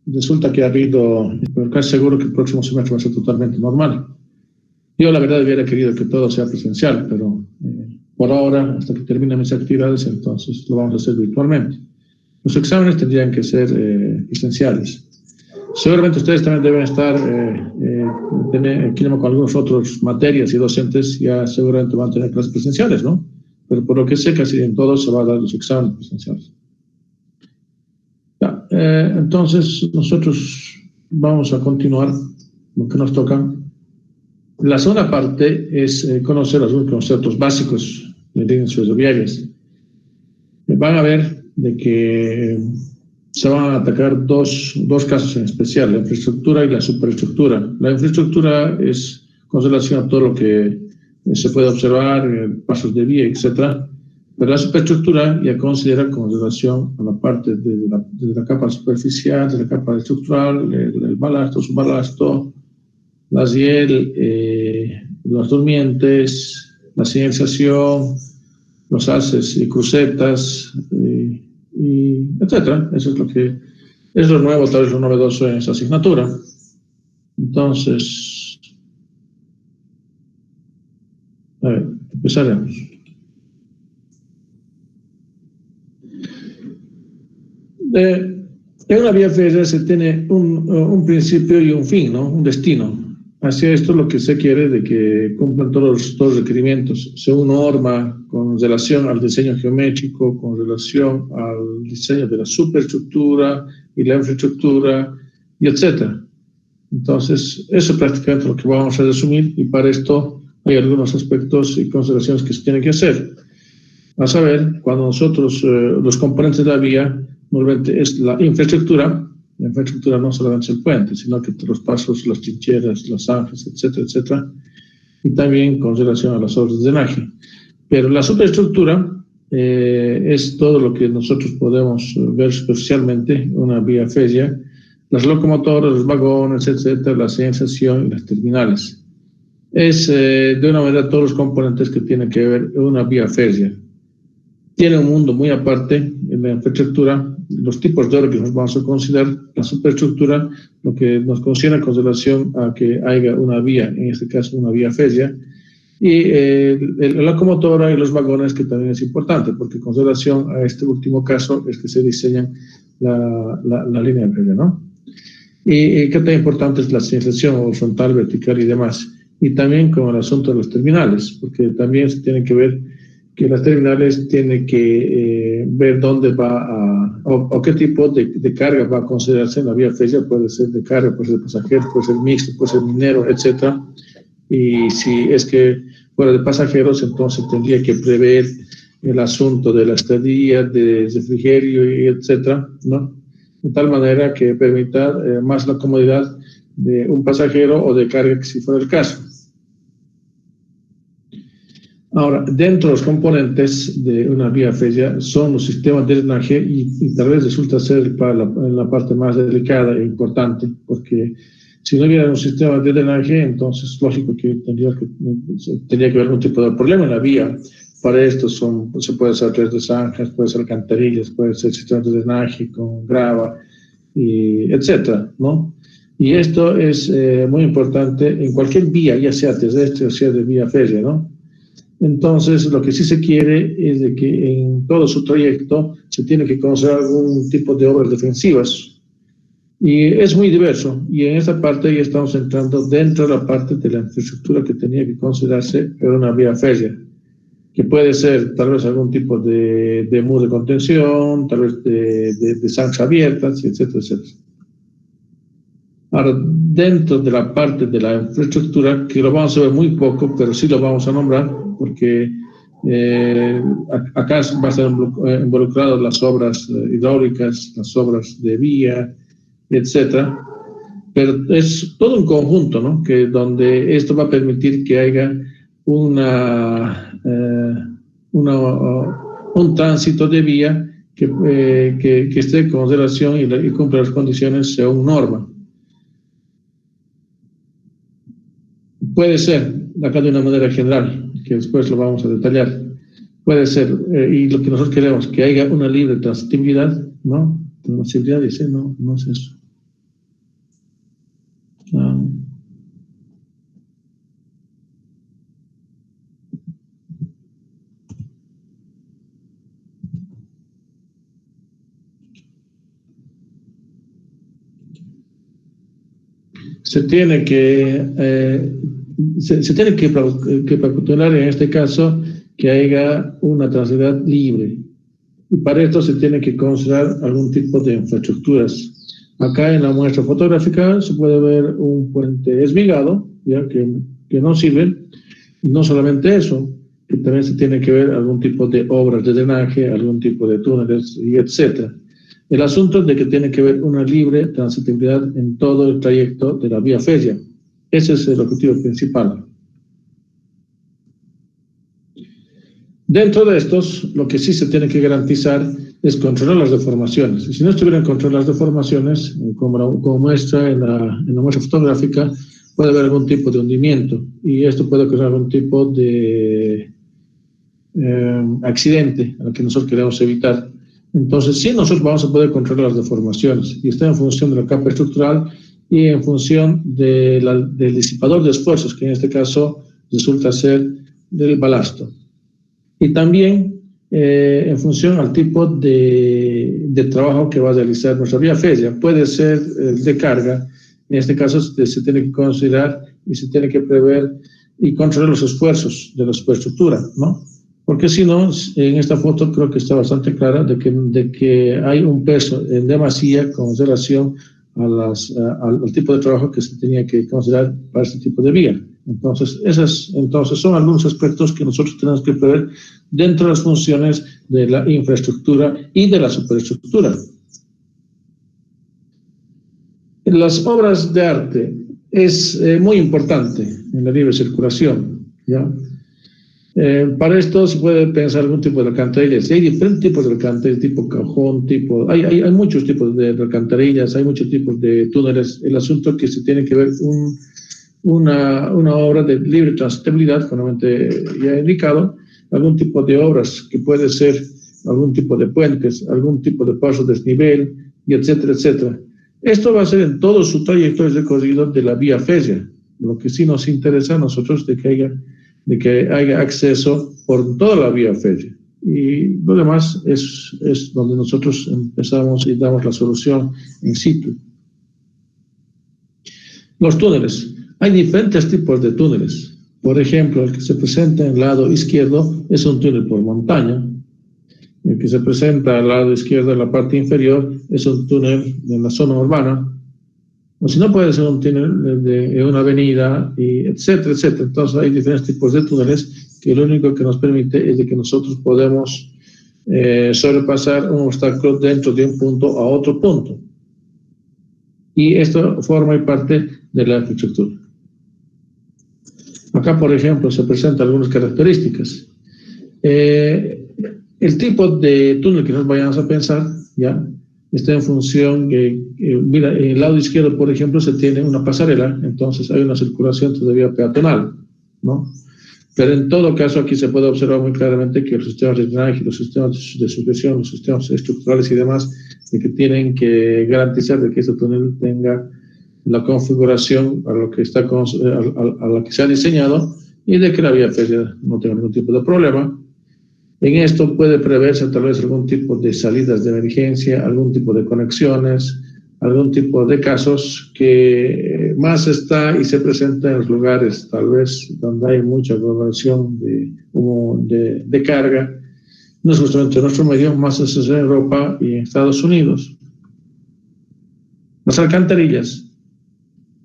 resulta que ha habido, pero casi seguro que el próximo semestre va a ser totalmente normal. Yo la verdad hubiera querido que todo sea presencial, pero por ahora, hasta que terminen mis actividades, entonces lo vamos a hacer virtualmente. Los exámenes tendrían que ser presenciales. Seguramente ustedes también deben estar, con algunos otros materias y docentes, ya seguramente van a tener clases presenciales, ¿no? Pero por lo que sé, casi en todos se van a dar los exámenes presenciales. Ya, entonces, nosotros vamos a continuar lo que nos toca. La segunda parte es conocer algunos conceptos básicos de líneas ferroviarias. Van a ver de que se van a atacar dos casos en especial, la infraestructura y la superestructura. La infraestructura es con relación a todo lo que se puede observar, pasos de vía, etc. Pero la superestructura ya considera con relación a la parte de la capa superficial, de la capa estructural, el balasto, subbalasto, la hiel, los durmientes, la señalización, los haces y crucetas, y etcétera. Eso es lo que es lo nuevo, tal vez lo novedoso en esa asignatura. Entonces, a ver, empezaremos. En una vía férrea se tiene un principio y un fin, ¿no? Un destino. Hacia esto lo que se quiere de que cumplan todos los requerimientos, según norma, con relación al diseño geométrico, con relación al diseño de la superestructura y la infraestructura, y etcétera. Entonces, eso es prácticamente lo que vamos a resumir, y para esto hay algunos aspectos y consideraciones que se tienen que hacer. A saber, cuando nosotros, los componentes de la vía, normalmente es la infraestructura. La infraestructura no solamente es el puente, sino que los pasos, las trincheras, las zanjas, etcétera, etcétera, y también con relación a las obras de drenaje. Pero la superestructura es todo lo que nosotros podemos ver superficialmente en una vía férrea: las locomotoras, los vagones, etcétera, la señalización y las terminales. Es de una manera todos los componentes que tienen que ver en una vía férrea. Tiene un mundo muy aparte en la infraestructura, los tipos de obra que nos vamos a considerar, la superestructura, lo que nos considera con relación a que haya una vía, en este caso una vía férrea, y la locomotora y los vagones, que también es importante, porque con relación a este último caso es que se diseñan la línea férrea, ¿no? Y qué tan importante es la señalización horizontal, vertical y demás. Y también con el asunto de los terminales, porque también se tiene que ver que las terminales tienen que ver dónde va o qué tipo de carga va a considerarse en la vía férrea. Puede ser de carga, puede ser de pasajeros, puede ser mixto, puede ser minero, etc. Y si es que fuera de pasajeros, entonces tendría que prever el asunto de la estadía, de refrigerio, y etc., ¿no? De tal manera que permita más la comodidad de un pasajero o de carga, que si fuera el caso. Ahora, dentro de los componentes de una vía férrea son los sistemas de drenaje, y tal vez resulta ser para la parte más delicada e importante, porque si no hubiera un sistema de drenaje, entonces lógico que tendría que haber algún tipo de problema en la vía. Para esto se puede hacer a través de zanjas, puede ser alcantarillas, puede ser sistemas de drenaje con grava, y etcétera, ¿no? Y esto es muy importante en cualquier vía, ya sea terrestre o sea de vía férrea, ¿no? Entonces, lo que sí se quiere es de que en todo su trayecto se tiene que considerar algún tipo de obras defensivas. Y es muy diverso. Y en esta parte ya estamos entrando dentro de la parte de la infraestructura que tenía que considerarse en una vía férrea, que puede ser tal vez algún tipo de muro de contención, tal vez de zanjas abiertas, etcétera, etcétera. Ahora, dentro de la parte de la infraestructura, que lo vamos a ver muy poco, pero sí lo vamos a nombrar, porque acá van a estar involucradas las obras hidráulicas, las obras de vía, etcétera. Pero es todo un conjunto, ¿no? Que donde esto va a permitir que haya un tránsito de vía que esté en consideración y cumpla las condiciones según norma. Puede ser, acá de una manera general, que después lo vamos a detallar, puede ser, y lo que nosotros queremos, que haya una libre transitividad, ¿no? Transitividad dice, no es eso. se tiene que calcular en este caso que haya una trazabilidad libre. Y para esto se tiene que considerar algún tipo de infraestructuras. Acá en la muestra fotográfica se puede ver un puente esbigado, ya que no sirve. Y no solamente eso, que también se tiene que ver algún tipo de obras de drenaje, algún tipo de túneles, y etc. El asunto es de que tiene que haber una libre transitabilidad en todo el trayecto de la vía férrea. Ese es el objetivo principal. Dentro de estos, lo que sí se tiene que garantizar es controlar las deformaciones. Y si no estuvieran controladas las deformaciones, como muestra en la muestra fotográfica, puede haber algún tipo de hundimiento y esto puede causar algún tipo de accidente al que nosotros queremos evitar. Entonces, sí, nosotros vamos a poder controlar las deformaciones y está en función de la capa estructural y en función del disipador de esfuerzos, que en este caso resulta ser del balasto. Y también en función al tipo de trabajo que va a realizar nuestra vía férrea. Puede ser de carga, en este caso se tiene que considerar y se tiene que prever y controlar los esfuerzos de la superestructura, ¿no? Porque si no, en esta foto creo que está bastante clara de que hay un peso en demasía con relación al tipo de trabajo que se tenía que considerar para este tipo de vía. Entonces son algunos aspectos que nosotros tenemos que prever dentro de las funciones de la infraestructura y de la superestructura. Las obras de arte es muy importante en la libre circulación, ¿ya? Para esto se puede pensar algún tipo de alcantarillas. Hay diferentes tipos de alcantarillas, tipo cajón, hay muchos tipos de alcantarillas, hay muchos tipos de túneles. El asunto es que se tiene que ver una obra de libre transitabilidad, normalmente ya he indicado, algún tipo de obras que puede ser algún tipo de puentes, algún tipo de paso desnivel, y etcétera, etcétera. Esto va a ser en todo su trayectoria recorrido de la vía férrea. Lo que sí nos interesa a nosotros de que haya acceso por toda la vía férrea. Y lo demás es donde nosotros empezamos y damos la solución in situ. Los túneles. Hay diferentes tipos de túneles. Por ejemplo, el que se presenta en el lado izquierdo es un túnel por montaña. El que se presenta al lado izquierdo, en la parte inferior, es un túnel en la zona urbana. O si no, puede ser un túnel de una avenida, y etcétera, etcétera. Entonces, hay diferentes tipos de túneles que lo único que nos permite es de que nosotros podemos sobrepasar un obstáculo dentro de un punto a otro punto. Y esto forma parte de la infraestructura. Acá, por ejemplo, se presentan algunas características. El tipo de túnel que nos vayamos a pensar, ¿ya? Está en función, mira, en el lado izquierdo, por ejemplo, se tiene una pasarela, entonces hay una circulación todavía peatonal, ¿no? Pero en todo caso aquí se puede observar muy claramente que los sistemas de drenaje, los sistemas de supresión, los sistemas estructurales y demás, de que tienen que garantizar de que este túnel tenga la configuración a lo que está a la que se ha diseñado y de que la vía férrea no tenga ningún tipo de problema. En esto puede preverse tal vez algún tipo de salidas de emergencia, algún tipo de conexiones, algún tipo de casos que más está y se presenta en los lugares tal vez donde hay mucha aglomeración de carga. No es justamente en nuestro medio, más es en Europa y en Estados Unidos. Las alcantarillas.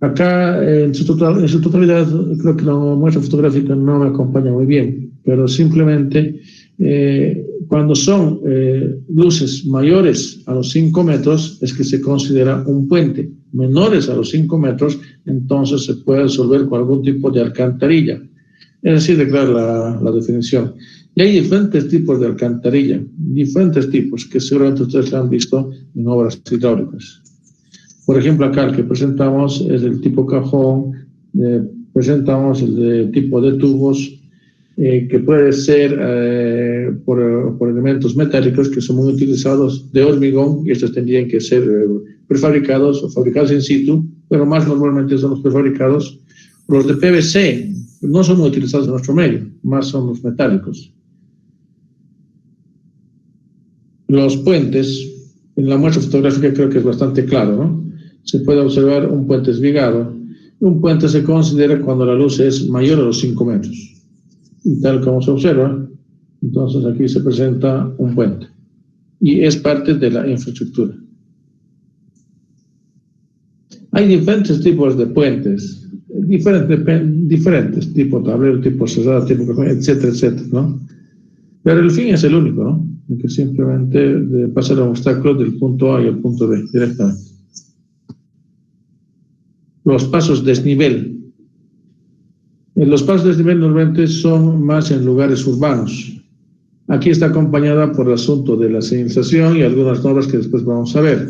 Acá en su totalidad creo que la muestra fotográfica no me acompaña muy bien, pero simplemente cuando son luces mayores a los 5 metros es que se considera un puente. Menores a los 5 metros, entonces se puede resolver con algún tipo de alcantarilla. Es decir, declarar la definición. Y hay diferentes tipos de alcantarilla, diferentes tipos que seguramente ustedes han visto en obras hidráulicas. Por ejemplo, acá el que presentamos es el tipo cajón, presentamos el de tipo de tubos, que puede ser por elementos metálicos que son muy utilizados de hormigón, y estos tendrían que ser prefabricados o fabricados in situ, pero más normalmente son los prefabricados. Los de PVC no son muy utilizados en nuestro medio, más son los metálicos. Los puentes, en la muestra fotográfica creo que es bastante claro, ¿no? Se puede observar un puente esbigado. Un puente se considera cuando la luz es mayor a los 5 metros. Y tal como se observa, entonces aquí se presenta un puente. Y es parte de la infraestructura. Hay diferentes tipos de puentes, diferentes, tipo tablero, tipo cerrado, tipo, etcétera, etcétera, ¿no? Pero el fin es el único, ¿no? Que simplemente de pasar el obstáculo del punto A al punto B directamente. Los pasos desnivel. Los pasos desnivel normalmente son más en lugares urbanos. Aquí está acompañada por el asunto de la señalización y algunas normas que después vamos a ver.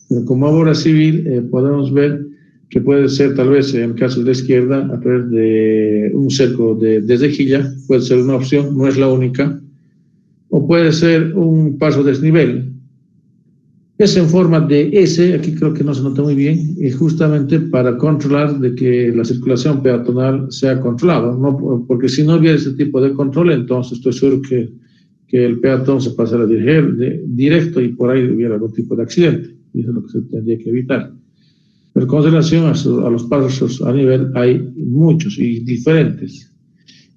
Pero como obra civil podemos ver que puede ser tal vez en el caso de la izquierda a través de un cerco de rejilla, puede ser una opción, no es la única, o puede ser un paso desnivel. Es en forma de S, aquí creo que no se nota muy bien, y justamente para controlar de que la circulación peatonal sea controlada, ¿no? Porque si no hubiera ese tipo de control, entonces estoy seguro que el peatón se pasara directo y por ahí hubiera algún tipo de accidente, y eso es lo que se tendría que evitar. Pero con relación a los pasos a nivel hay muchos y diferentes.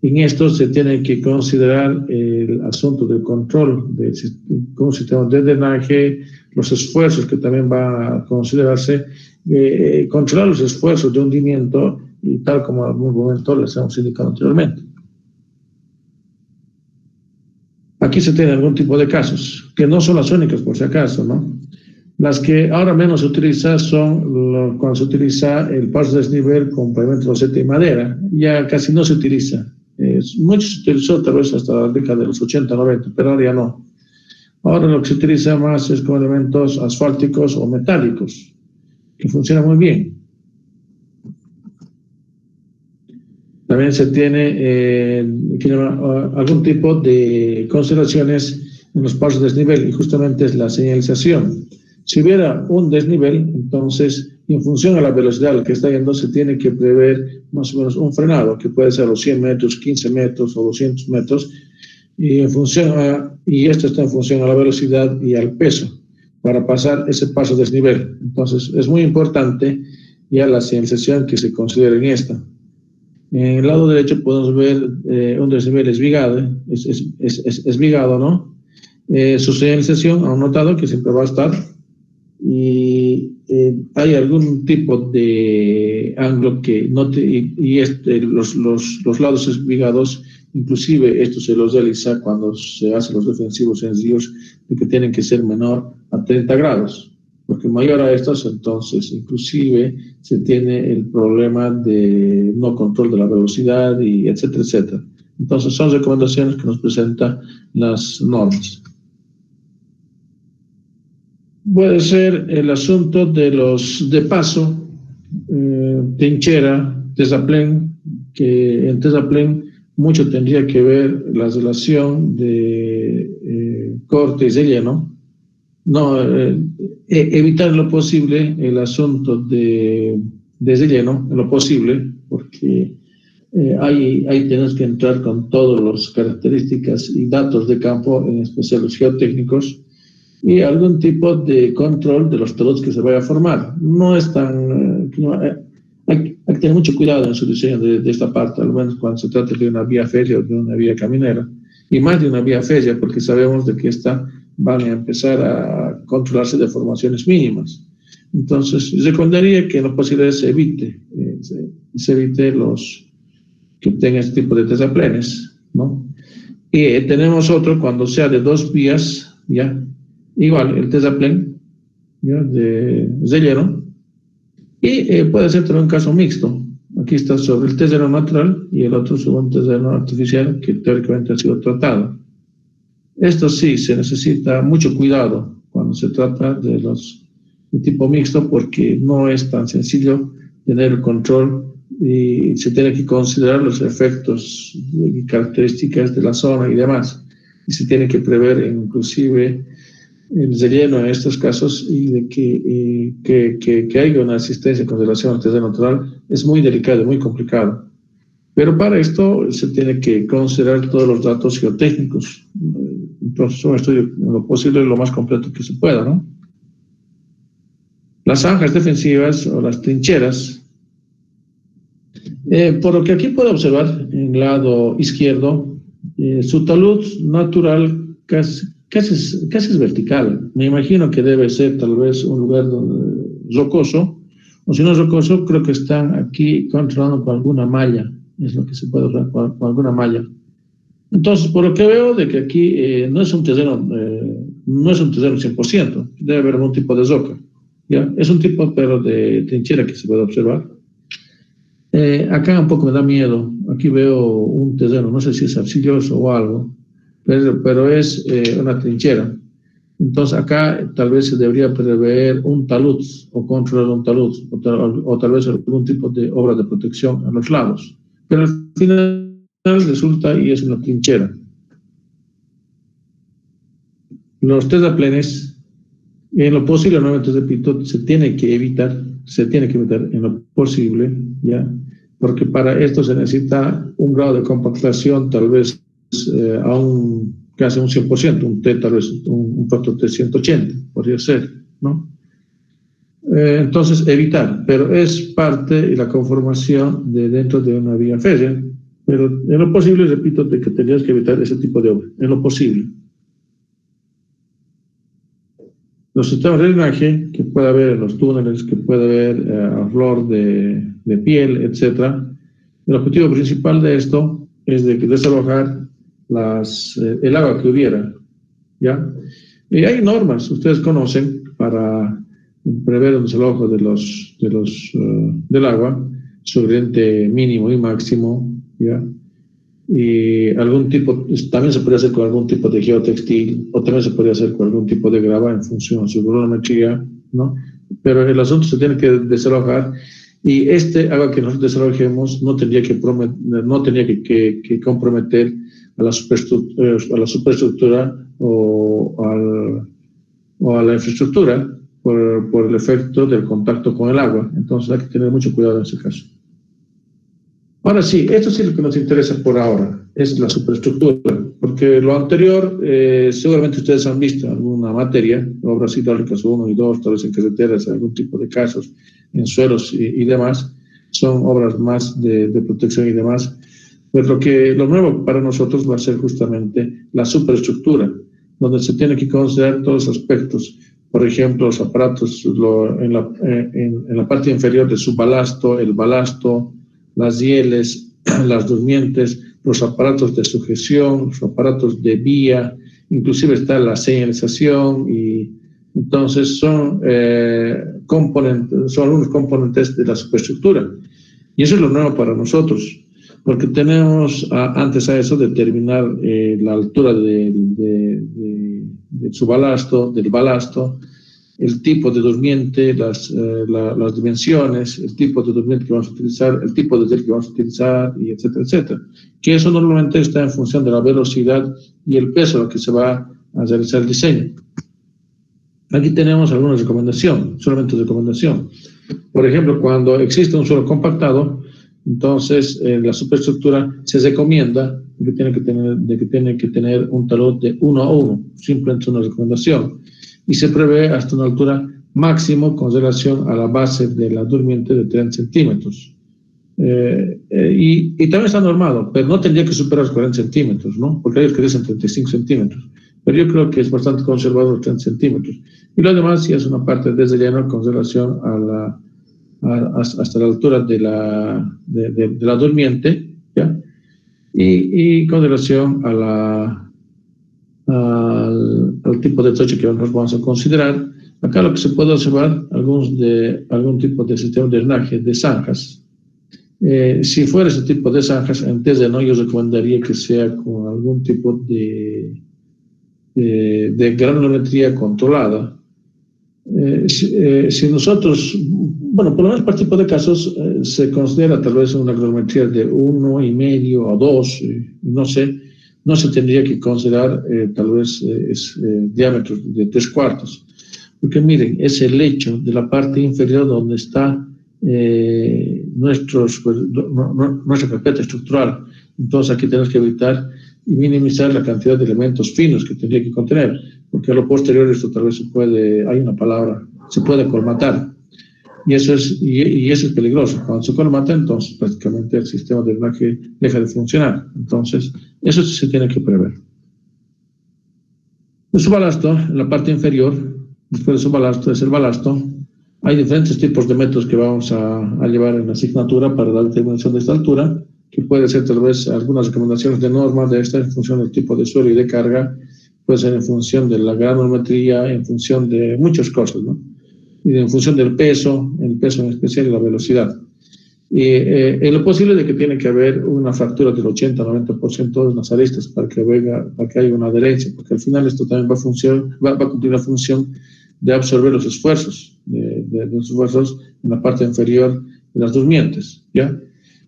En esto se tiene que considerar el asunto del control con un sistema de drenaje, los esfuerzos que también van a considerarse, controlar los esfuerzos de hundimiento y tal como en algún momento les hemos indicado anteriormente. Aquí se tiene algún tipo de casos, que no son las únicas por si acaso, ¿no? Las que ahora menos se utilizan son cuando se utiliza el paso desnivel con pavimento loseta y madera, ya casi no se utiliza. Mucho se utilizó tal vez hasta la década de los 80, 90, pero ahora ya no. Ahora lo que se utiliza más es con elementos asfálticos o metálicos, que funcionan muy bien. También se tiene algún tipo de consideraciones en los pasos de desnivel, y justamente es la señalización. Si hubiera un desnivel, entonces, en función a la velocidad a la que está yendo, se tiene que prever más o menos un frenado, que puede ser a los 100 metros, 15 metros o 200 metros, y esto está en función a la velocidad y al peso, para pasar ese paso desnivel. Entonces, es muy importante ya la señalización que se considere en esta. En el lado derecho podemos ver un desnivel esvigado, esvigado, ¿no? Su señalización, han notado que siempre va a estar, y hay algún tipo de ángulo que note, los lados esvigados, inclusive esto se los realiza cuando se hacen los defensivos sencillos, de que tienen que ser menor a 30 grados. Porque mayor a estos, entonces, inclusive se tiene el problema de no control de la velocidad, y etcétera, etcétera. Entonces, son recomendaciones que nos presentan las normas. Puede ser el asunto de paso, trinchera, terraplén, que en terraplén mucho tendría que ver la relación de corte y relleno. No, evitar en lo posible el asunto de relleno, en lo posible, porque ahí tenemos que entrar con todas las características y datos de campo, en especial los geotécnicos, y algún tipo de control de los taludes que se vaya a formar. No es tan... hay que tener mucho cuidado en su diseño de esta parte, al menos cuando se trata de una vía férrea o de una vía caminera, y más de una vía férrea, porque sabemos de que van a empezar a controlarse de formaciones mínimas. Entonces, recomendaría que en lo posible se evite los que tengan este tipo de terraplenes, ¿no? Y tenemos otro cuando sea de 2 vías, ya, igual el terraplén, ¿ya? De relleno, y puede ser también un caso mixto. Aquí está sobre el terreno natural y el otro sobre un terreno artificial que teóricamente ha sido tratado. Esto sí, se necesita mucho cuidado cuando se trata de tipo mixto, porque no es tan sencillo tener el control y se tiene que considerar los efectos y características de la zona y demás. Y se tiene que prever inclusive el relleno en estos casos, y de que haya una asistencia con relación al terreno natural es muy delicado y muy complicado. Pero para esto se tiene que considerar todos los datos geotécnicos. Entonces, un estudio en lo posible lo más completo que se pueda, ¿no? Las zanjas defensivas o las trincheras Por lo que aquí puedo observar, en el lado izquierdo, su talud natural casi es vertical. Me imagino que debe ser tal vez un lugar rocoso, o si no es rocoso, creo que están aquí controlando con alguna malla, es lo que se puede usar con alguna malla. Entonces, por lo que veo de que aquí no es un terreno 100%, debe haber algún tipo de roca, ¿ya? Es un tipo, pero de trinchera que se puede observar. Acá un poco me da miedo, aquí veo un terreno, no sé si es arcilloso o algo, pero es una trinchera. Entonces acá tal vez se debería prever un talud o controlar un talud o tal vez algún tipo de obra de protección a los lados. Pero al final resulta y es una trinchera. Los terraplenes, en lo posible, nuevamente repito, se tiene que evitar en lo posible, ¿ya? Porque para esto se necesita un grado de compactación tal vez a casi un 100%, un T tal vez un factor de 180, podría ser, ¿no? Entonces, evitar, pero es parte de la conformación de dentro de una vía férrea, pero en lo posible, repito, de que tendrías que evitar ese tipo de obra, en lo posible. Los sistemas de drenaje que puede haber en los túneles, que puede haber a flor de piel, etc. El objetivo principal de esto es de desalojar el agua que hubiera, ¿ya? Y hay normas, ustedes conocen, para prever el desalojo del agua, su gradiente mínimo y máximo, ¿ya? Y algún tipo, también se podría hacer con algún tipo de geotextil, o también se podría hacer con algún tipo de grava en función a su volumetría, ¿no? Pero el asunto se tiene que desalojar, y agua que nosotros desalojemos no tendría que comprometer a la superestructura o a la infraestructura por el efecto del contacto con el agua. Entonces hay que tener mucho cuidado en ese caso. Ahora sí, esto sí es lo que nos interesa por ahora, es la superestructura, porque lo anterior, seguramente ustedes han visto alguna materia, obras hidráulicas 1 y 2, tal vez en carreteras, algún tipo de casos, en suelos y demás, son obras más de protección y demás. Pero lo nuevo para nosotros va a ser justamente la superestructura, donde se tiene que considerar todos los aspectos. Por ejemplo, los aparatos en la parte inferior de su balasto, el balasto, las rieles, las durmientes, los aparatos de sujeción, los aparatos de vía, inclusive está la señalización, y entonces son algunos componentes de la superestructura. Y eso es lo nuevo para nosotros, porque tenemos antes a eso determinar la altura de su balasto, del balasto, el tipo de durmiente, las dimensiones, el tipo de durmiente que vamos a utilizar, el tipo de riel que vamos a utilizar, y etcétera, etcétera. Que eso normalmente está en función de la velocidad y el peso a lo que se va a realizar el diseño. Aquí tenemos alguna recomendación, solamente recomendación. Por ejemplo, cuando existe un suelo compactado, entonces la superestructura se recomienda que tiene que tener un talud de 1 a 1, simplemente una recomendación. Y se prevé hasta una altura máximo con relación a la base de la durmiente de 30 centímetros. Y también está normado, pero no tendría que superar los 40 centímetros, ¿no? Porque hay los que dicen 35 centímetros. Pero yo creo que es bastante conservador los 30 centímetros. Y lo demás sí es una parte de relleno con relación hasta la altura de la durmiente, ¿ya? Y con relación al tipo de techo que nosotros vamos a considerar. Acá lo que se puede observar, algún tipo de sistema de drenaje de zanjas. Si fuera ese tipo de zanjas, en terreno, yo recomendaría que sea con algún tipo de granulometría controlada. Si nosotros, bueno, por lo menos para este tipo de casos se considera tal vez una granulometría de 1,5 o 2, no se tendría que considerar tal vez diámetros de 3/4, porque miren, es el lecho de la parte inferior donde está nuestra carpeta estructural. Entonces aquí tenemos que evitar y minimizar la cantidad de elementos finos que tendría que contener, porque a lo posterior esto tal vez se puede colmatar. y eso es peligroso. Cuando se colmata, entonces prácticamente el sistema de drenaje deja de funcionar. Entonces, eso se tiene que prever. Su balasto, en la parte inferior, después de su balasto, es el balasto. Hay diferentes tipos de métodos que vamos a llevar en la asignatura para la determinación de esta altura, que puede ser tal vez algunas recomendaciones de norma de esta en función del tipo de suelo y de carga, puede ser en función de la granulometría, en función de muchas cosas, ¿no? Y en función del peso, el peso en especial y la velocidad. Y en lo posible de que tiene que haber una fractura del 80-90% de las aristas para que haya una adherencia, porque al final esto también va a cumplir la función de absorber los esfuerzos, de los esfuerzos en la parte inferior de las durmientes, ¿ya?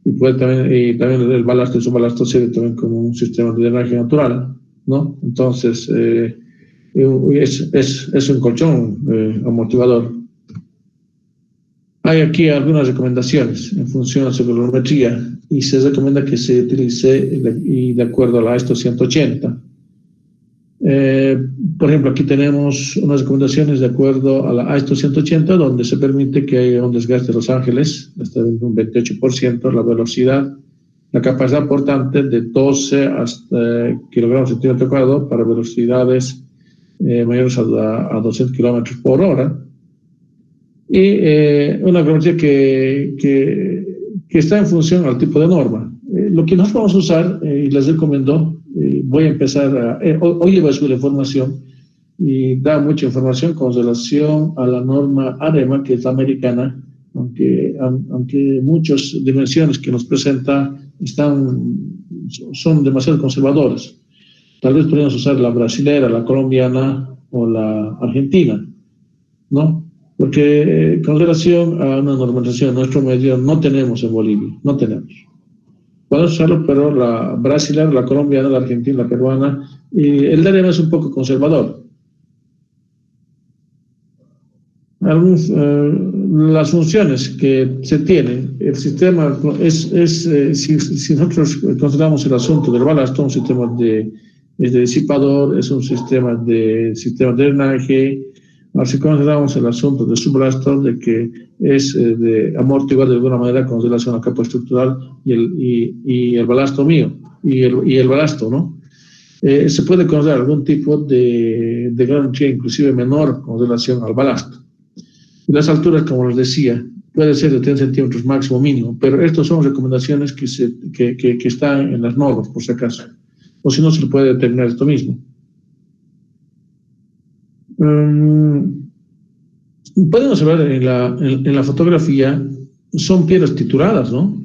Y también el balasto, su balasto sirve también como un sistema de drenaje natural, ¿no? Entonces, es un colchón amortiguador. Hay aquí algunas recomendaciones en función de la colorimetría y se recomienda que se utilice y de acuerdo a la ISO 180. Por ejemplo, aquí tenemos unas recomendaciones de acuerdo a la ISO 180, donde se permite que haya un desgaste de Los Ángeles hasta un 28%, la velocidad, la capacidad portante de 12 hasta kilogramos centímetro cuadrado para velocidades mayores a 200 kilómetros por hora. Y una gramática que está en función al tipo de norma. Lo que nosotros vamos a usar, y les recomiendo, voy a empezar hoy llevo a subir la información y da mucha información con relación a la norma AREMA, que es la americana, aunque muchas dimensiones que nos presenta son demasiado conservadoras. Tal vez podríamos usar la brasilera, la colombiana o la argentina, ¿no? Porque con relación a una normalización en nuestro medio no tenemos en Bolivia, no tenemos. Podemos usarlo, pero la brasileña, la colombiana, la argentina, la peruana, y el DRM es un poco conservador. Las funciones que se tienen, el sistema si nosotros consideramos el asunto del balasto, un sistema de disipador, es un sistema de drenaje. Ahora, si consideramos el asunto de su balasto, de que es de amortiguar de alguna manera con relación a la capa estructural y el balasto mío, y el balasto, ¿no? Se puede considerar algún tipo de granulometría inclusive menor con relación al balasto. Y las alturas, como les decía, puede ser de 30 centímetros máximo mínimo, pero estas son recomendaciones que están en las normas, por si acaso. O si no, se puede determinar esto mismo. Podemos ver en la fotografía, son piedras trituradas, ¿no?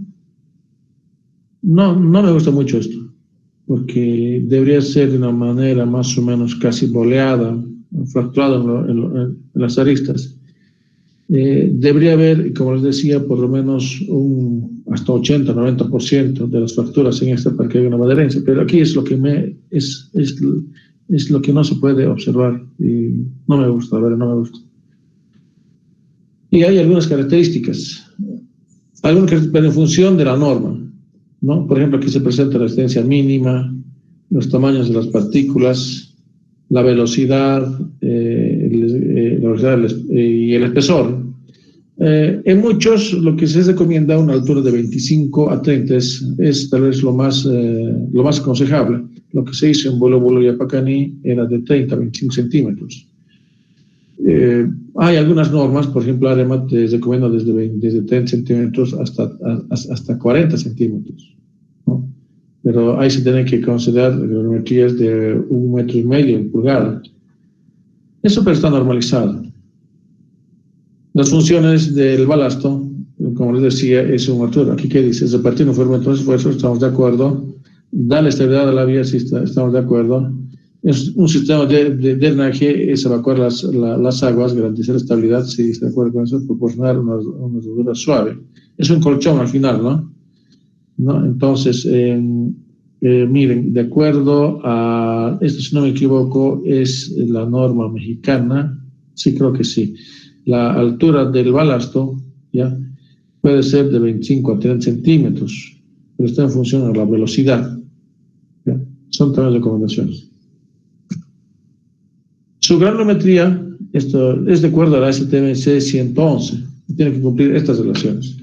No me gusta mucho esto, porque debería ser de una manera más o menos casi boleada, fracturada en las aristas. Debería haber, como les decía, por lo menos hasta 80-90% de las fracturas en esta para que haya una adherencia, pero aquí es lo que es lo que no se puede observar y no me gusta, no me gusta. Y hay algunas características en función de la norma, ¿no? Por ejemplo, aquí se presenta la resistencia mínima, los tamaños de las partículas, la velocidad, y el espesor. En muchos, lo que se recomienda una altura de 25 a 30 es tal vez lo más aconsejable. Lo que se hizo en Bolo Bolo y Apacaní era de 30 a 25 centímetros. Hay algunas normas, por ejemplo, AREMA te recomienda desde 30 centímetros hasta 40 centímetros, ¿no? Pero ahí se tiene que considerar granulometrías de 1,5 metros en pulgada. Eso pero está normalizado. Las funciones del balasto, como les decía, es un altura. Aquí que dice, repartir uniformemente los esfuerzos, estamos de acuerdo. Darle estabilidad a la vía, sí, estamos de acuerdo. Es un sistema de drenaje, es evacuar las aguas, garantizar estabilidad, sí, está de acuerdo con eso, proporcionar una rodadura suave. Es un colchón al final, ¿no? Entonces, miren, de acuerdo a esto, si no me equivoco, es la norma mexicana, sí, creo que sí. La altura del balasto, ¿ya? Puede ser de 25 a 30 centímetros, pero está en función de la velocidad, ¿ya? Son también recomendaciones. Su granulometría, esto es de acuerdo a la STMC 111. Tiene que cumplir estas relaciones.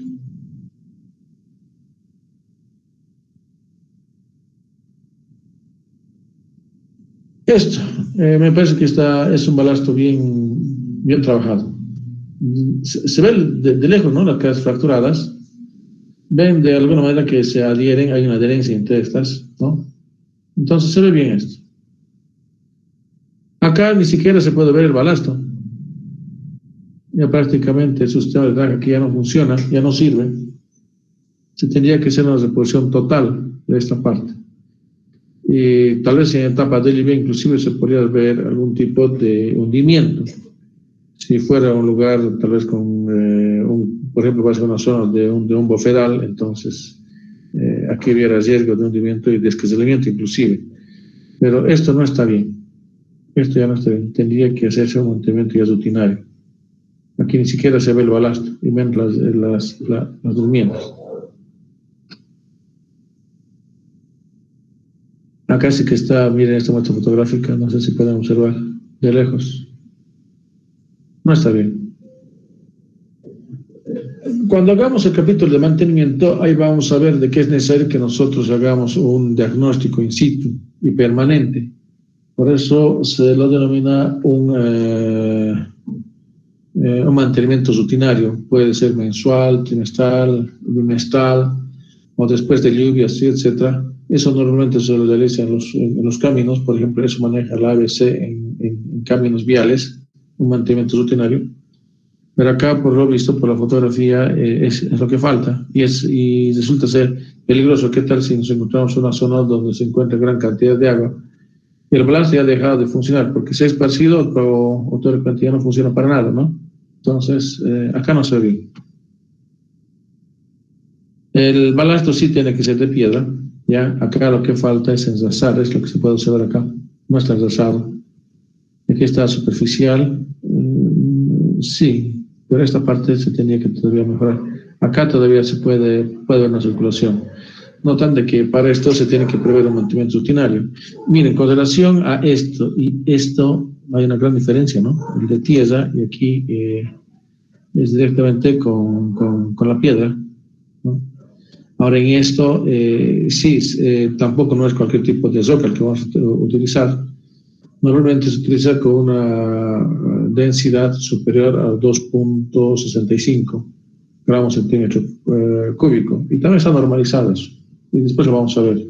Esto, me parece que es un balasto bien trabajado. Se ve de lejos, ¿no? Las caras fracturadas, ven de alguna manera que se adhieren, hay una adherencia entre estas, ¿no? Entonces se ve bien esto. Acá ni siquiera se puede ver el balasto. Ya prácticamente el sistema de drag aquí ya no funciona, ya no sirve. Se tendría que hacer una reposición total de esta parte. Y tal vez en etapa de lluvia inclusive se podría ver algún tipo de hundimiento. Si fuera un lugar tal vez con, por ejemplo, va a ser una zona de un bofedal, entonces aquí hubiera riesgo de hundimiento y descarrilamiento inclusive. Pero esto no está bien. Esto ya no está bien. Tendría que hacerse un mantenimiento ya rutinario. Aquí ni siquiera se ve el balasto, y menos las durmientes. Acá sí que está, miren esta muestra fotográfica, no sé si pueden observar de lejos. No está bien. Cuando hagamos el capítulo de mantenimiento, ahí vamos a ver de qué es necesario que nosotros hagamos un diagnóstico in situ y permanente. Por eso se lo denomina un mantenimiento rutinario. Puede ser mensual, trimestral, bimestral, o después de lluvias, etc. Eso normalmente se lo realiza en los caminos. Por ejemplo, eso maneja la ABC en caminos viales, un mantenimiento rutinario. Pero acá, por lo visto, por la fotografía, es lo que falta y resulta ser peligroso. ¿Qué tal si nos encontramos en una zona donde se encuentra gran cantidad de agua y el balance ya ha dejado de funcionar? Porque se ha esparcido o toda la cantidad no funciona para nada, ¿no? Entonces, acá no se ve bien. El balasto sí tiene que ser de piedra, ¿ya? Acá lo que falta es enrasar, es lo que se puede observar acá. No está enrasado. Aquí está superficial, sí, pero esta parte se tenía que todavía mejorar. Acá todavía se puede ver una circulación. Notan de que para esto se tiene que prever un mantenimiento rutinario. Miren, con relación a esto y esto, hay una gran diferencia, ¿no? El de tierra y aquí es directamente con la piedra, ¿no? Ahora en esto, tampoco no es cualquier tipo de roca el que vamos a utilizar. Normalmente se utiliza con una densidad superior a 2.65 gramos centímetro cúbico. Y también están normalizadas. Y después lo vamos a ver.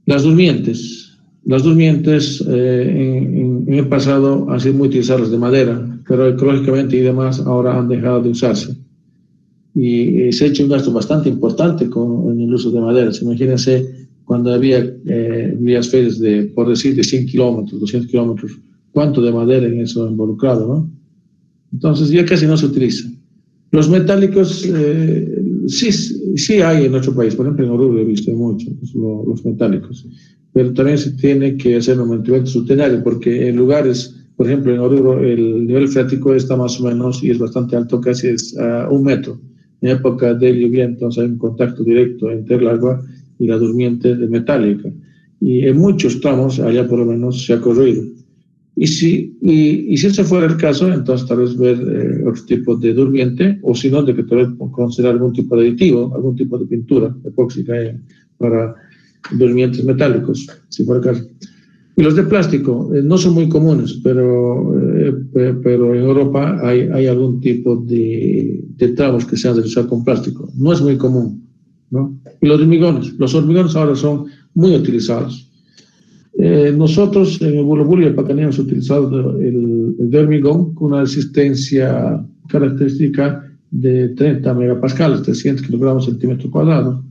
Las durmientes. Las durmientes en el pasado han sido muy utilizadas de madera, pero ecológicamente y demás ahora han dejado de usarse. Y se ha hecho un gasto bastante importante en el uso de madera. Imagínense cuando había vías férreas por decir, de 100 kilómetros, 200 kilómetros, cuánto de madera en eso involucrado, ¿no? Entonces ya casi no se utiliza. Los metálicos, sí hay en nuestro país, por ejemplo en Oruro he visto mucho los metálicos, pero también se tiene que hacer un mantenimiento rutinario, porque en lugares, por ejemplo en Oruro, el nivel freático está más o menos, y es bastante alto, casi es a 1 metro. En época de lluvia, entonces hay un contacto directo entre el agua y la durmiente metálica. Y en muchos tramos, allá por lo menos, se ha corroído. Y si ese fuera el caso, entonces tal vez ver otro tipo de durmiente, o si no, de que tal vez considerar algún tipo de aditivo, algún tipo de pintura epóxica para durmientes metálicos, si fuera el caso. Y los de plástico no son muy comunes, pero en Europa hay algún tipo de tramos que se han realizado con plástico. No es muy común, ¿no? Y los hormigones ahora son muy utilizados. Nosotros en el Bulabul y el Pacaní hemos utilizado el de hormigón con una resistencia característica de 30 megapascales, 300 kilogramos centímetro cuadrado.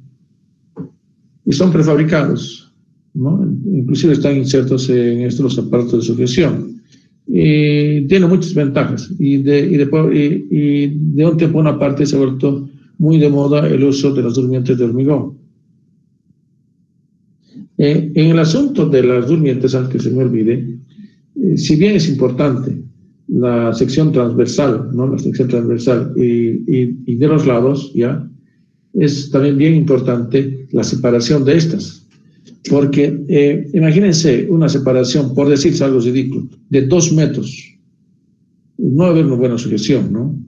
Y son prefabricados, ¿no? Inclusive están insertos en estos aparatos de sujeción. Y tiene muchas ventajas. Y de un tiempo a una parte se ha vuelto muy de moda el uso de las durmientes de hormigón. En el asunto de las durmientes, antes que se me olvide, si bien es importante la sección transversal, ¿no? La sección transversal y de los lados, ¿ya? Es también bien importante la separación de estas. Porque imagínense una separación, por decirse algo ridículo, de 2 metros. No va a haber una buena sujeción, ¿no?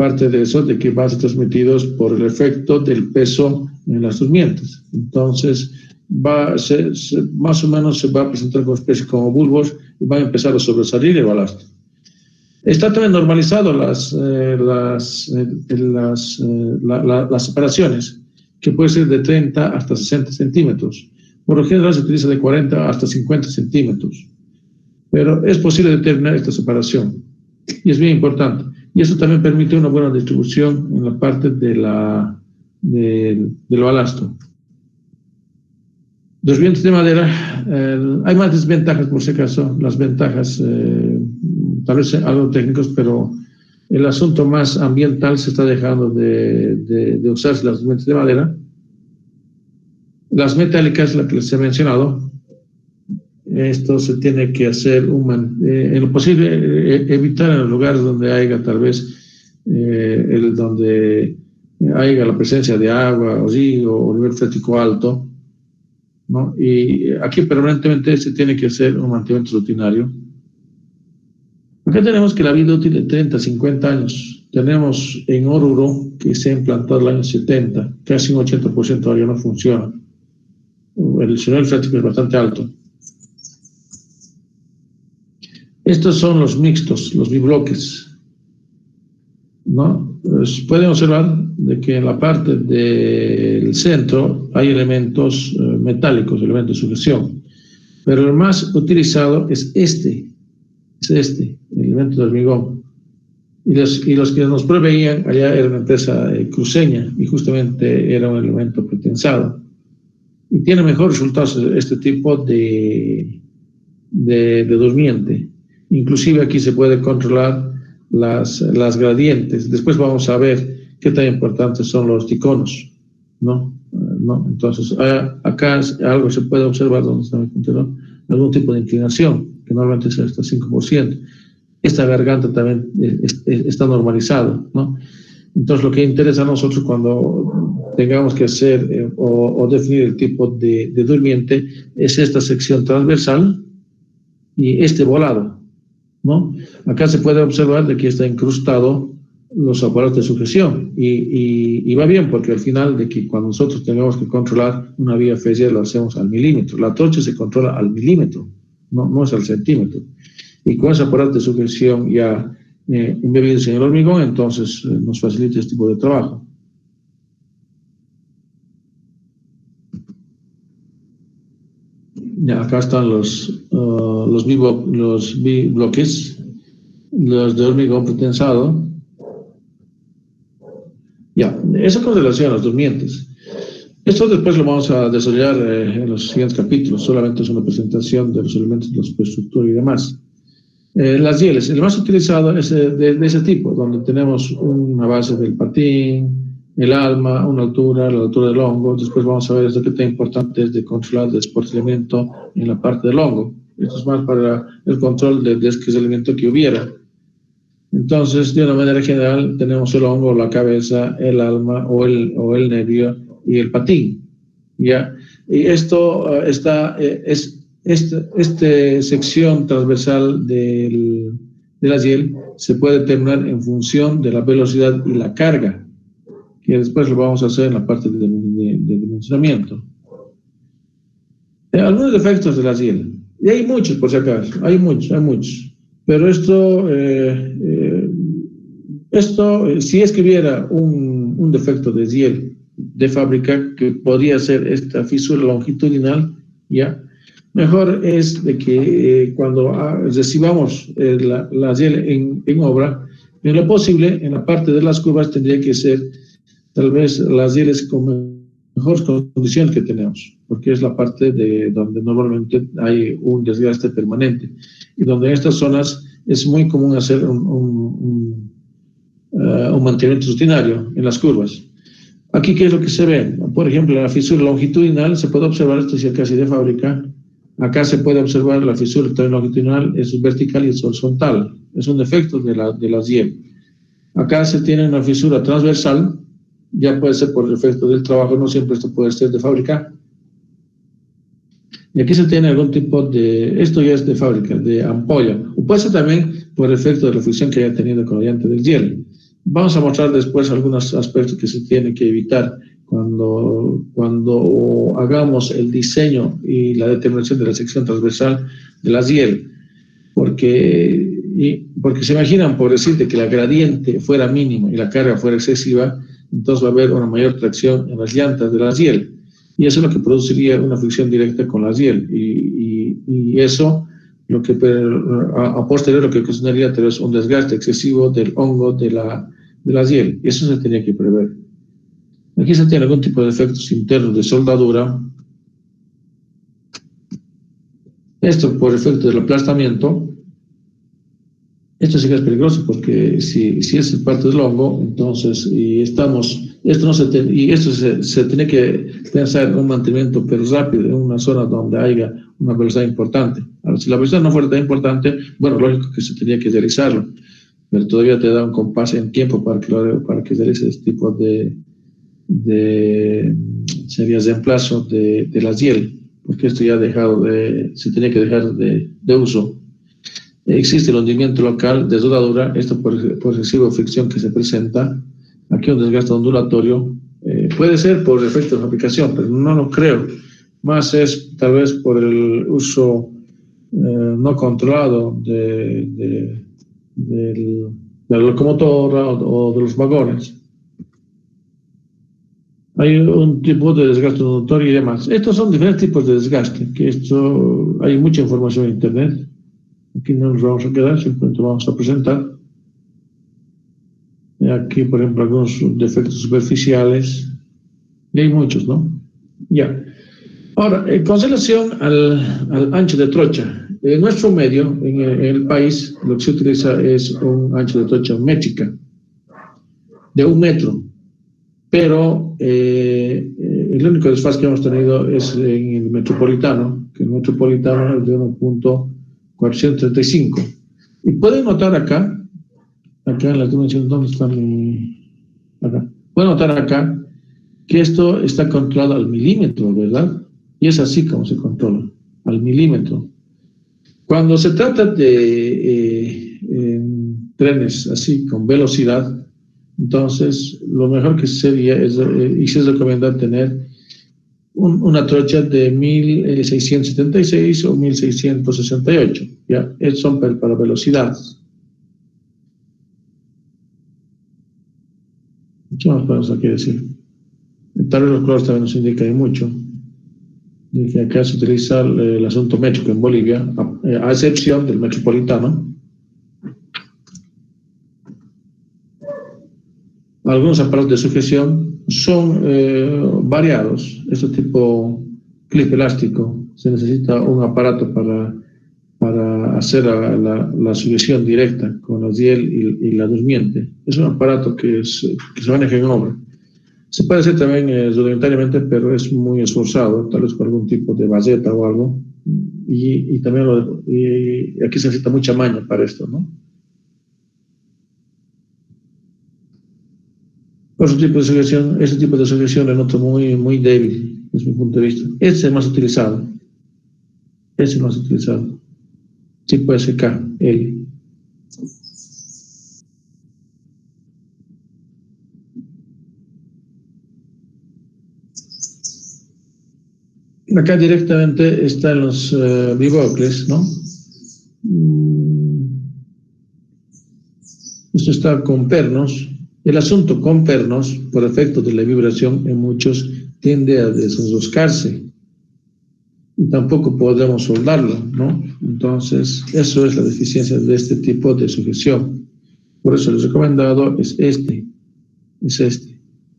aparte de eso, de que van a ser transmitidos por el efecto del peso en las durmientes. Entonces, más o menos se va a presentar como especie como bulbos y van a empezar a sobresalir el balasto. Está también normalizado las separaciones, que puede ser de 30 hasta 60 centímetros. Por lo general se utiliza de 40 hasta 50 centímetros. Pero es posible determinar esta separación. Y es bien importante. Y eso también permite una buena distribución en la parte del balasto. Los vientos de madera, hay más desventajas por si acaso. Las ventajas, tal vez algo técnicos, pero el asunto más ambiental se está dejando de usarse las vientos de madera. Las metálicas, la que les he mencionado, esto se tiene que hacer en lo posible evitar en los lugares donde haya tal vez donde haya la presencia de agua o río o nivel freático alto, ¿no? Y aquí permanentemente se tiene que hacer un mantenimiento rutinario. Acá tenemos que la vida útil de 30 a 50 años. Tenemos en Oruro que se ha implantado en el año 70, casi un 80% todavía no funciona. El nivel freático es bastante alto. Estos son los mixtos, los bibloques, ¿no? Pues pueden observar de que en la parte del centro hay elementos metálicos, elementos de sujeción, pero el más utilizado es el elemento de hormigón. Y los que nos proveían allá era una empresa cruceña y justamente era un elemento pretensado. Y tiene mejores resultados este tipo de durmiente. Inclusive aquí se puede controlar las gradientes. Después vamos a ver qué tan importantes son los ticonos, ¿no? Entonces, acá algo se puede observar donde está el contenedor, algún tipo de inclinación, que normalmente es hasta 5%. Esta garganta también está normalizado, ¿no? Entonces, lo que interesa a nosotros cuando tengamos que hacer o definir el tipo de durmiente es esta sección transversal y este volado, ¿no? Acá se puede observar de que está incrustado los aparatos de sujeción y va bien porque al final de que cuando nosotros tengamos que controlar una vía férrea lo hacemos al milímetro. La torcha se controla al milímetro, no es al centímetro. Y con ese aparato de sujeción ya embebidos en el hormigón, entonces nos facilita este tipo de trabajo. Ya, acá están los bibloques, los de hormigón pretensado. Ya, eso con relación a los durmientes. Esto después lo vamos a desarrollar en los siguientes capítulos, solamente es una presentación de los elementos de la superestructura y demás. Las hieles, el más utilizado es de ese tipo, donde tenemos una base del patín, el alma, una altura, la altura del hongo. Después vamos a ver esto que tan importante es de controlar el desplazamiento en la parte del hongo. Esto es más para el control del desplazamiento que hubiera. Entonces, de una manera general, tenemos el hongo, la cabeza, el alma o el nervio y el patín. ¿Ya? Y esto esta sección transversal de la hiel se puede determinar en función de la velocidad y la carga, que después lo vamos a hacer en la parte de dimensionamiento. Algunos defectos de la hiel, y hay muchos por si acaso, hay muchos. Pero esto, si es que hubiera un defecto de hiel de fábrica, que podría ser esta fisura longitudinal, ya, mejor es de que cuando recibamos la hiel en obra, en lo posible, en la parte de las curvas tendría que ser tal vez las hieles con mejores condiciones que tenemos, porque es la parte de donde normalmente hay un desgaste permanente y donde en estas zonas es muy común hacer un mantenimiento rutinario en las curvas. Aquí, ¿qué es lo que se ve? Por ejemplo, la fisura longitudinal se puede observar, esto es casi de fábrica. Acá se puede observar la fisura longitudinal, es vertical y es horizontal. Es un defecto de la hiel. Acá se tiene una fisura transversal, ya puede ser por el efecto del trabajo, no siempre esto puede ser de fábrica. Y aquí se tiene algún tipo de, esto ya es de fábrica, de ampolla, o puede ser también por el efecto de la fricción que haya tenido con la llanta del hielo. Vamos a mostrar después algunos aspectos que se tienen que evitar cuando hagamos el diseño y la determinación de la sección transversal de las IEL, porque se imaginan, por decirte, que la gradiente fuera mínima y la carga fuera excesiva, entonces va a haber una mayor tracción en las llantas de las IEL, y eso es lo que produciría una fricción directa con las IEL, y eso lo que a posteriori lo que ocasionaría tal vez un desgaste excesivo del hongo de las IEL, y eso se tenía que prever. Aquí se tiene algún tipo de efectos internos de soldadura. Esto por efecto del aplastamiento. Esto sí que es peligroso porque si es parte del hongo, entonces, esto se tiene que pensar en un mantenimiento pero rápido en una zona donde haya una velocidad importante. Ahora, si la velocidad no fuera tan importante, bueno, lógico que se tenía que realizarlo, pero todavía te da un compás en tiempo para que realice este tipo de sería reemplazo de las IEL, porque esto ya se tenía que dejar de uso. Existe el hundimiento local de soldadura, esto por excesiva fricción que se presenta. Aquí un desgaste ondulatorio, puede ser por efecto de fabricación, pero no lo creo. Más es tal vez por el uso no controlado de la locomotora o de los vagones. Hay un tipo de desgaste ondulatorio y demás. Estos son diferentes tipos de desgaste, hay mucha información en internet. Aquí no nos vamos a quedar, simplemente vamos a presentar. Aquí, por ejemplo, algunos defectos superficiales. Y hay muchos, ¿no? Ya. Ahora, con relación al ancho de trocha, en nuestro medio, en el país, lo que se utiliza es un ancho de trocha métrica de 1 metro. Pero el único desfase que hemos tenido es en el metropolitano, que el metropolitano es de 1.435. Y pueden notar acá en las dimensiones, ¿dónde están? Acá. Pueden notar acá que esto está controlado al milímetro, ¿verdad? Y es así como se controla, al milímetro. Cuando se trata de trenes así, con velocidad, entonces lo mejor que sería y se recomienda tener una trocha de 1676 o 1668, ¿ya? Son para velocidad. ¿Qué más podemos aquí decir? Tal vez los colores también nos indican mucho. De que acá se utiliza el asunto métrico en Bolivia, a excepción del metropolitano. Algunos aparatos de sujeción son variados. Este tipo clip elástico, se necesita un aparato para hacer la sujeción directa con la IEL y la durmiente. Es un aparato que se maneja en obra. Se puede hacer también rudimentariamente, pero es muy esforzado, tal vez con algún tipo de baseta o algo. Y también aquí se necesita mucha maña para esto, ¿no? Otro tipo de sujeción, este tipo de sujeción lo noto muy, muy débil, desde mi punto de vista. Este es el más utilizado. Tipo SK, L. Acá directamente están los bibocles, ¿no? Esto está con pernos. El asunto con pernos, por efecto de la vibración, en muchos tiende a desenroscarse. Y tampoco podemos soldarlo, ¿no? Entonces, eso es la deficiencia de este tipo de sujeción. Por eso el recomendado es este,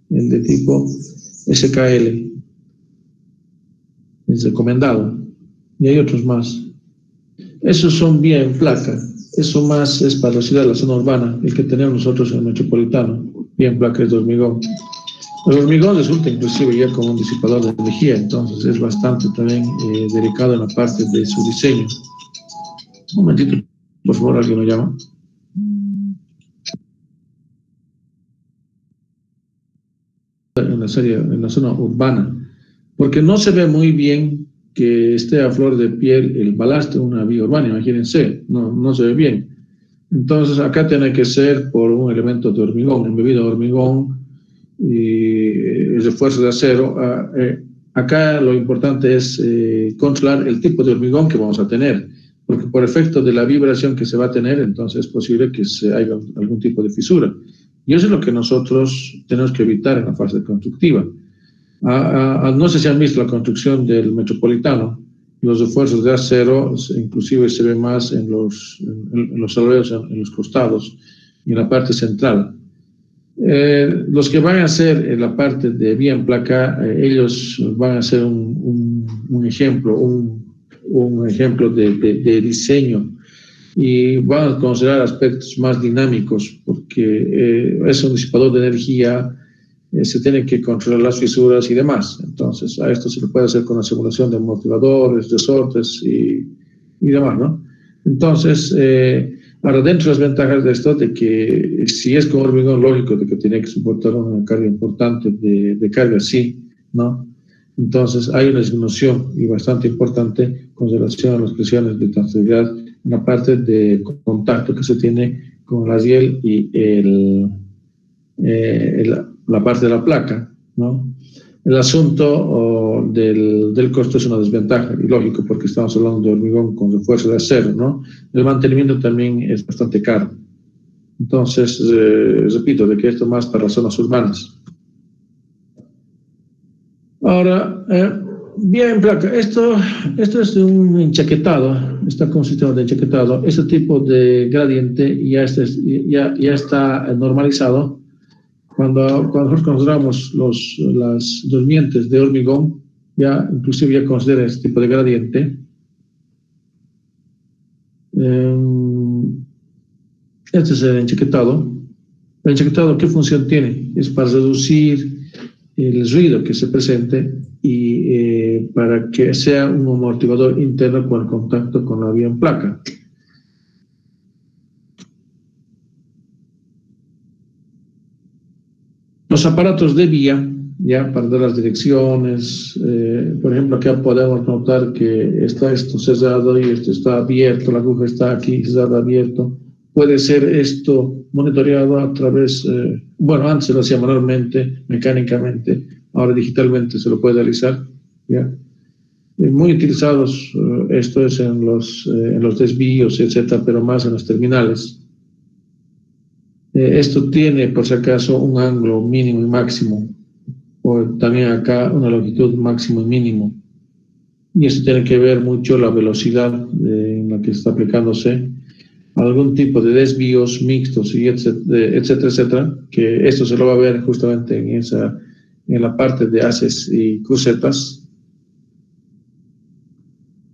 el de tipo SKL. Es recomendado. Y hay otros más. Esos son bien placa. Eso más es para la ciudad de la zona urbana, el que tenemos nosotros en el metropolitano. Bien placa es de hormigón. El hormigón resulta inclusive ya como un disipador de energía, entonces es bastante también delicado en la parte de su diseño. Un momentito, por favor, alguien lo llama. En la zona urbana, porque no se ve muy bien que esté a flor de piel el balasto de una vía urbana, imagínense, no se ve bien. Entonces acá tiene que ser por un un elemento de hormigón, embebido de hormigón y refuerzo de acero. Acá lo importante es controlar el tipo de hormigón que vamos a tener, porque por efecto de la vibración que se va a tener, entonces es posible que se haya algún tipo de fisura. Y eso es lo que nosotros tenemos que evitar en la fase constructiva. No sé si han visto la construcción del Metropolitano, los refuerzos de acero, inclusive se ve más en los alrededores, en los costados y en la parte central. Los que van a hacer la parte de vía en placa, ellos van a hacer un ejemplo, un ejemplo de diseño, y van a considerar aspectos más dinámicos, porque es un disipador de energía, se tienen que controlar las fisuras y demás. Entonces, a esto se le puede hacer con la simulación de amortiguadores, resortes y demás, ¿no? Entonces, ahora, dentro de las ventajas de esto, de que si es con hormigón, lógico, de que tiene que soportar una carga importante de carga, sí, ¿no? Entonces, hay una disminución y bastante importante con relación a las presiones de transferabilidad en la parte de contacto que se tiene con la riel y la parte de la placa, ¿no? El asunto del costo es una desventaja, y lógico, porque estamos hablando de hormigón con refuerzo de acero, ¿no? El mantenimiento también es bastante caro. Entonces, repito, de que esto más para las zonas urbanas. Ahora, vía en placa, esto es un enchaquetado, está con un sistema de enchaquetado. Este tipo de gradiente ya está normalizado. Cuando nosotros consideramos las durmientes de hormigón, inclusive ya considera este tipo de gradiente. Este es el enchaquetado. El enchaquetado, ¿qué función tiene? Es para reducir el ruido que se presente y para que sea un amortiguador interno con el contacto con la vía en placa. Los aparatos de vía, ya para dar las direcciones, por ejemplo, acá podemos notar que está esto cerrado y esto está abierto, la aguja está aquí cerrada, abierto. Puede ser esto monitoreado a través, bueno, antes se lo hacía manualmente, mecánicamente, ahora digitalmente se lo puede realizar, ¿ya? Muy utilizados, esto es en los desvíos, etcétera, pero más en los terminales. Esto tiene, por si acaso, un ángulo mínimo y máximo, o también acá una longitud máximo y mínimo. Y eso tiene que ver mucho la velocidad en la que está aplicándose, algún tipo de desvíos mixtos, y etcétera, etcétera, que esto se lo va a ver justamente en la parte de haces y crucetas.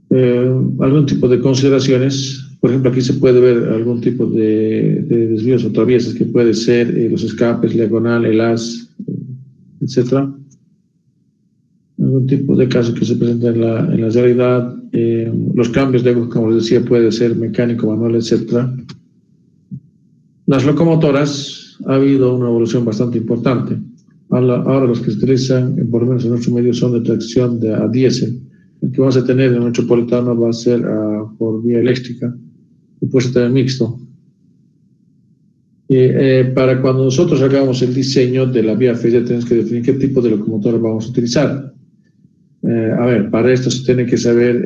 Algún tipo de consideraciones. Por ejemplo, aquí se puede ver algún tipo de desvíos o traviesas que puede ser los escapes, diagonal, el haz, etcétera. Algún tipo de caso que se presenta en la realidad. Los cambios de aguja, como les decía, puede ser mecánico, manual, etcétera. Las locomotoras, ha habido una evolución bastante importante. Ahora los que se utilizan, por lo menos en nuestro medio, son de tracción a diésel. El que vamos a tener en el Metropolitano va a ser por vía eléctrica, y puede ser también mixto. Para cuando nosotros hagamos el diseño de la vía férrea, tenemos que definir qué tipo de locomotora vamos a utilizar. Para esto se tiene que saber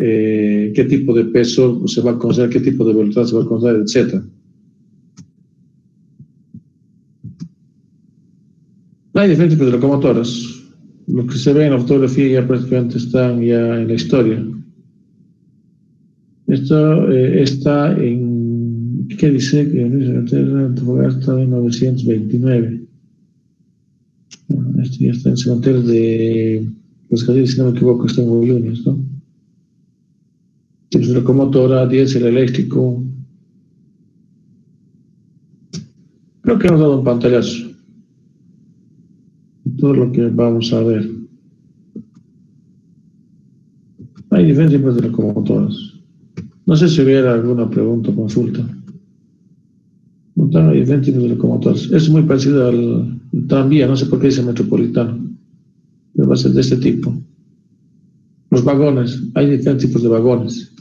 qué tipo de peso se va a considerar, qué tipo de velocidad se va a considerar, etc. Hay diferentes tipos de locomotoras. Lo que se ve en la fotografía ya prácticamente están ya en la historia. Esto está en, ¿qué dice? Que está en 929. Esto ya está en cementerios de los jardines, si no me equivoco, está en Guayunes, ¿no? Tienes una locomotora, diésel eléctrico. Creo que nos ha dado un pantallazo. Todo lo que vamos a ver. Hay diferentes tipos de locomotoras. No sé si hubiera alguna pregunta o consulta. Hay diferentes tipos de locomotoras. Es muy parecido al tranvía, no sé por qué dice metropolitano, pero va a ser de este tipo. Los vagones, hay diferentes tipos de vagones.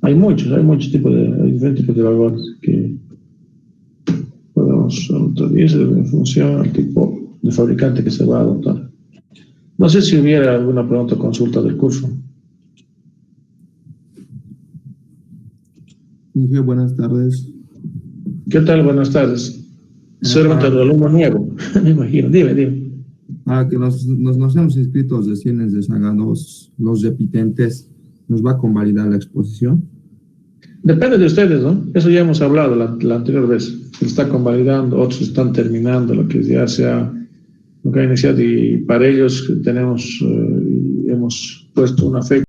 Hay diferentes tipos de vagones que podemos Veamos, autorías en función al tipo de fabricante que se va a adoptar. No sé si hubiera alguna pregunta o consulta del curso. Inge, buenas tardes. ¿Qué tal? Buenas tardes. Seguramente el alumno nuevo, me imagino. Dime. Que nos hemos inscrito los recién de Saga, los repitentes. ¿Nos va a convalidar la exposición? Depende de ustedes, ¿no? Eso ya hemos hablado la anterior vez. Se está convalidando, otros están terminando, lo que ya sea, lo que ha iniciado, y para ellos tenemos, hemos puesto una fecha.